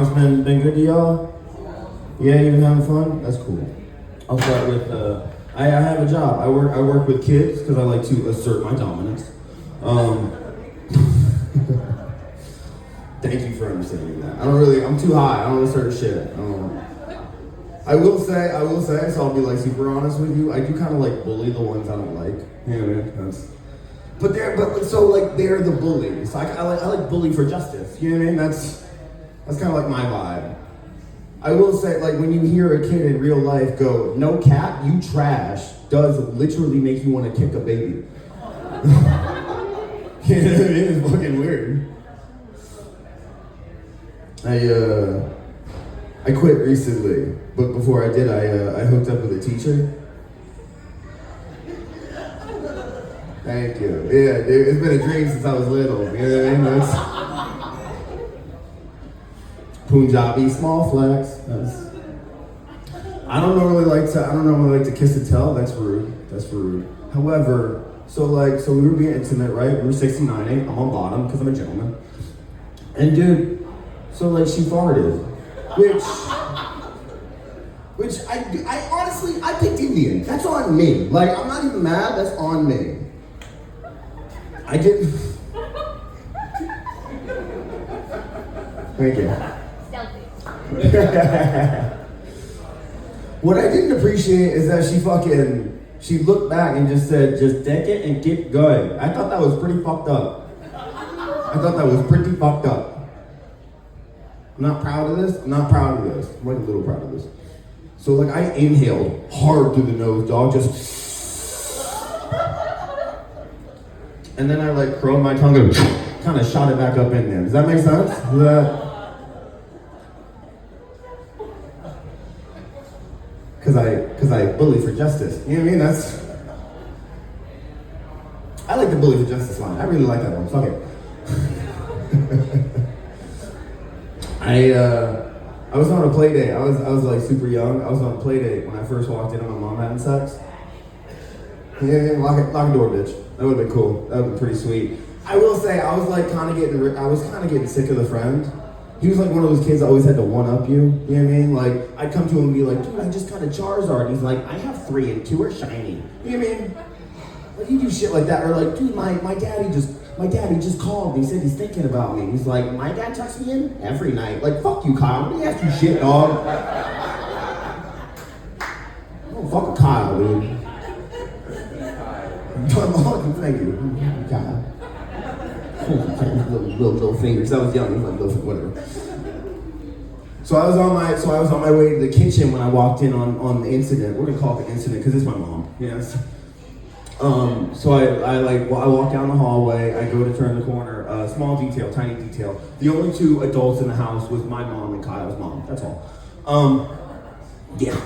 August been good to y'all? Yeah, you been having fun? That's cool. I'll start with, I have a job. I work with kids because I like to assert my dominance. Thank you for understanding that. I'm too high. I don't assert shit. I will say, so I'll be like super honest with you, I do kind of like bully the ones I don't like. You know what I mean? But they're the bullies. I like bully for justice. You know what I mean? That's kind of like my vibe. I will say, like, when you hear a kid in real life go, "No cap, you trash," does literally make you want to kick a baby. You know what I mean? It's fucking weird. I quit recently, but before I did, I hooked up with a teacher. Thank you. Yeah, dude, it's been a dream since I was little. You know what I mean? That's Punjabi small flex. I don't normally like to kiss and tell. That's rude. However, so we were being intimate, right? We were 69. I'm on bottom because I'm a gentleman. And dude, so she farted, which I honestly I picked Indian. That's on me. Like, I'm not even mad. That's on me. I didn't. Thank you. What I didn't appreciate is that she looked back and just said, "Just take it and keep going." I thought that was pretty fucked up. I'm not proud of this. I'm like a little proud of this. So I inhaled hard through the nose, dog, just. And then I curled my tongue and kind of shot it back up in there. Does that make sense? Because I bully for justice. You know what I mean? I like the bully for justice line. I really like that one. Fuck it. I was on a play date. I was super young. I was on a play date when I first walked in and my mom having sex. Yeah, lock a door, bitch. That would have been cool. That would have been pretty sweet. I will say, I was kind of getting sick of the friend. He was one of those kids that always had to one-up you. You know what I mean? I'd come to him and be like, "Dude, I just got a Charizard." And he's like, "I have 3 and 2 are shiny." You know what I mean? You do shit like that. Or "Dude, my daddy just called me. He said he's thinking about me." He's like, "My dad texts me in every night." Fuck you, Kyle. Let me ask you shit, dog. Oh, fuck Kyle, dude. Thank you. God. Little fingers. I was young. Whatever. So I was on my way to the kitchen when I walked in on the incident. We're gonna call it the incident because it's my mom. Yes. So I walk down the hallway. I go to turn the corner. Small detail, tiny detail. The only 2 adults in the house was my mom and Kyle's mom. That's all. Yeah.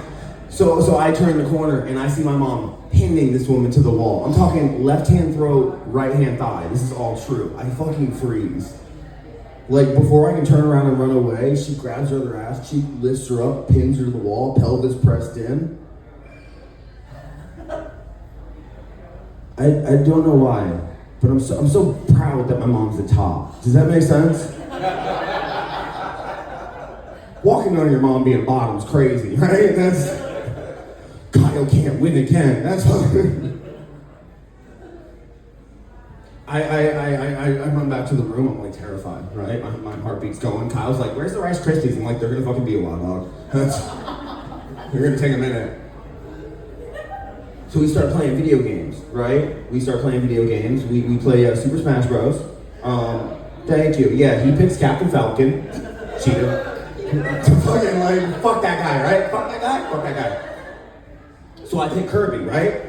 So I turn the corner and I see my mom pinning this woman to the wall. I'm talking left hand throat, right hand thigh. This is all true. I fucking freeze. Before I can turn around and run away, she grabs her other ass cheek, lifts her up, pins her to the wall, pelvis pressed in. I don't know why, but I'm so proud that my mom's the top. Does that make sense? Walking on your mom being bottom's crazy, right? Kyle can't win again. That's what. I run back to the room. I'm terrified, right? My heartbeat's going. Kyle's like, "Where's the Rice Krispies?" I'm like, "They're gonna fucking be a while, dog. They're gonna take a minute." So we start playing video games, right? We play Super Smash Bros. Thank you. Yeah, he picks Captain Falcon. Cheater. Fucking fuck that guy, right? Fuck that guy. So I pick Kirby, right?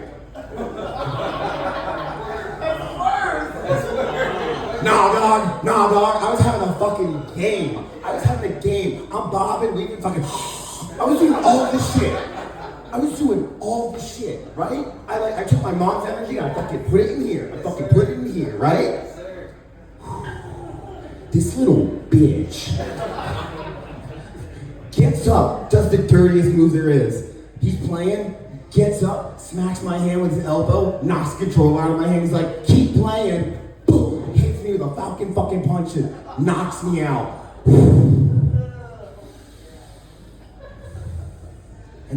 Nah, dog. I was having a fucking game. I'm bobbing, weaving, fucking. I was doing all this shit. Right? I took my mom's energy, I fucking put it in here. Right? This little bitch gets up, does the dirtiest move there is. He's playing, gets up, smacks my hand with his elbow, knocks the controller out of my hand. He's like, "Keep playing." Boom, hits me with a falcon fucking punch and knocks me out.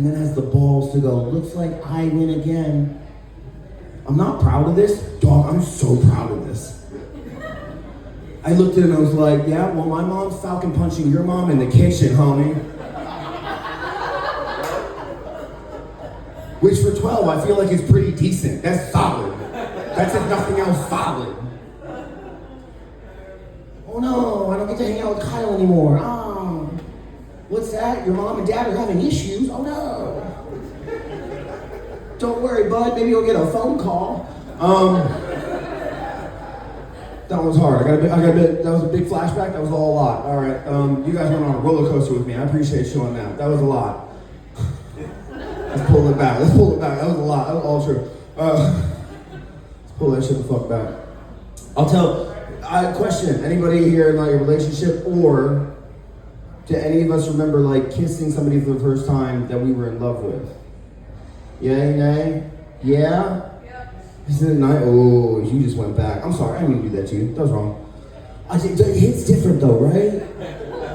and then has the balls to go, looks like I win again. I'm not proud of this. Dog, I'm so proud of this. I looked at him and I was like, yeah, well, my mom's falcon punching your mom in the kitchen, homie. Which for 12, I feel like is pretty decent. That's solid. That's if nothing else solid. Oh no, I don't get to hang out with Kyle anymore. Oh, what's that? Your mom and dad are having issues? Oh no. Don't worry, bud, maybe you'll get a phone call. That was hard. That was a big flashback. That was all a lot. All right, you guys went on a roller coaster with me. I appreciate you on that. That was a lot. Let's pull it back. That was a lot. That was all true. Let's pull that shit the fuck back. Question. Anybody here in like a relationship, or do any of us remember like kissing somebody for the first time that we were in love with? Yay, nay? Yeah? Isn't it nice? Oh, you just went back. I'm sorry, I didn't mean to do that to you. That was wrong. I think it hits different though, right?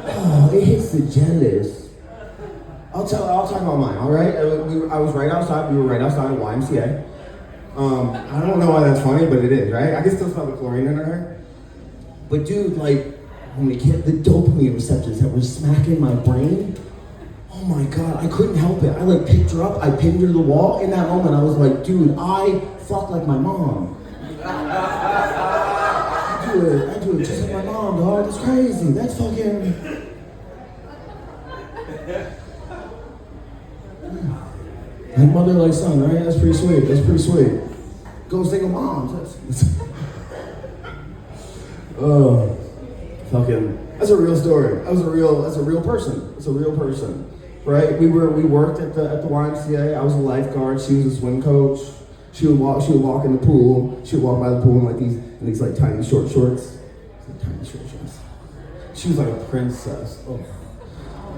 Oh, it hits the jealous. I'll talk about mine, all right? I was right outside. We were right outside of YMCA. I don't know why that's funny, but it is, right? I can still smell the chlorine in her hair. But dude, like, when we hit the dopamine receptors that were smacking my brain, oh my God, I couldn't help it. I like picked her up, I pinned her to the wall. In that moment, I was like, dude, I fuck like my mom. I do it just like my mom, dog. That's crazy. That's fucking... Like mother, like son, right? That's pretty sweet. Go single moms. Oh, fucking. That's a real story. That's a real person. It's a real person, right? We worked at the YMCA. I was a lifeguard. She was a swim coach. She would walk in the pool. She would walk by the pool in these like tiny short shorts. She was like a princess. Oh.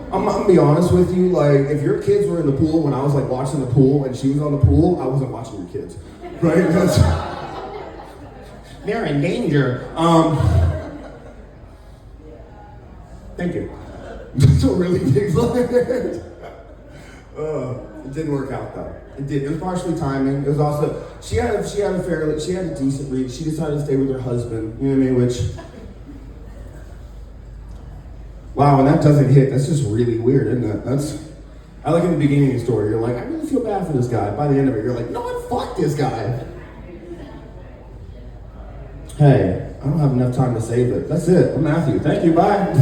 I'm gonna be honest with you, like, if your kids were in the pool when I was like watching the pool and she was on the pool, I wasn't watching your kids, right? They're in danger. Thank you. That's a really big flirt. It didn't work out though. It was partially timing. It was also, she had a decent reach. She decided to stay with her husband, you know what I mean, which, wow, when that doesn't hit, that's just really weird, isn't it? I like in the beginning of the story, you're like, I really feel bad for this guy. By the end of it, you're like, no, fuck this guy. Hey, I don't have enough time to save it. That's it. I'm Matthew. Thank you. Bye.